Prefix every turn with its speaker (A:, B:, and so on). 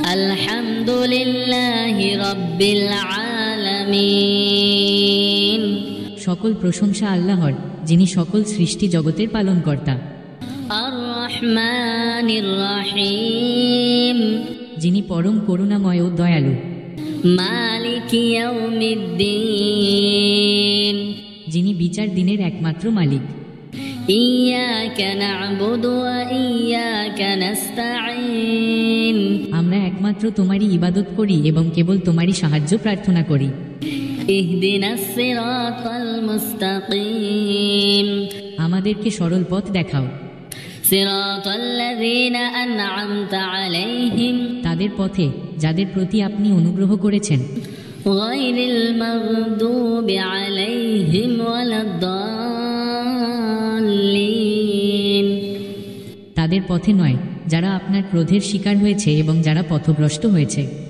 A: আলহামদুলিল্লাহি রাব্বিল আলামিন।
B: সকল প্রশংসা আল্লাহর, যিনি সকল সৃষ্টি জগতের পালনকর্তা।
A: আর রহমানির রহিম,
B: যিনি পরম করুণাময় ও দয়ালু।
A: মালিকি ইয়াউমিদ্দিন,
B: যিনি বিচার দিনের একমাত্র মালিক।
A: ইয়াকা না'বুদু ওয়া ইয়াকা নাস্তাঈন,
B: আমরা একমাত্র তোমারই ইবাদত করি এবং কেবল তোমারই সাহায্য প্রার্থনা করি।
A: ইহদিনাস সিরাতাল মুস্তাকিম,
B: আমাদেরকে সরল পথ দেখাও।
A: সিরাতাল্লাযীনা আন'আমতা আলাইহিম,
B: তাদের পথে যাদের প্রতি আপনি অনুগ্রহ করেছেন।
A: গায়রিল মাগদুবি আলাইহিম ওয়ালাদ-দাল্লিন,
B: তাদের পথে নয় যারা আপনার ক্রোধের শিকার হয়েছে এবং যারা পথভ্রষ্ট হয়েছে।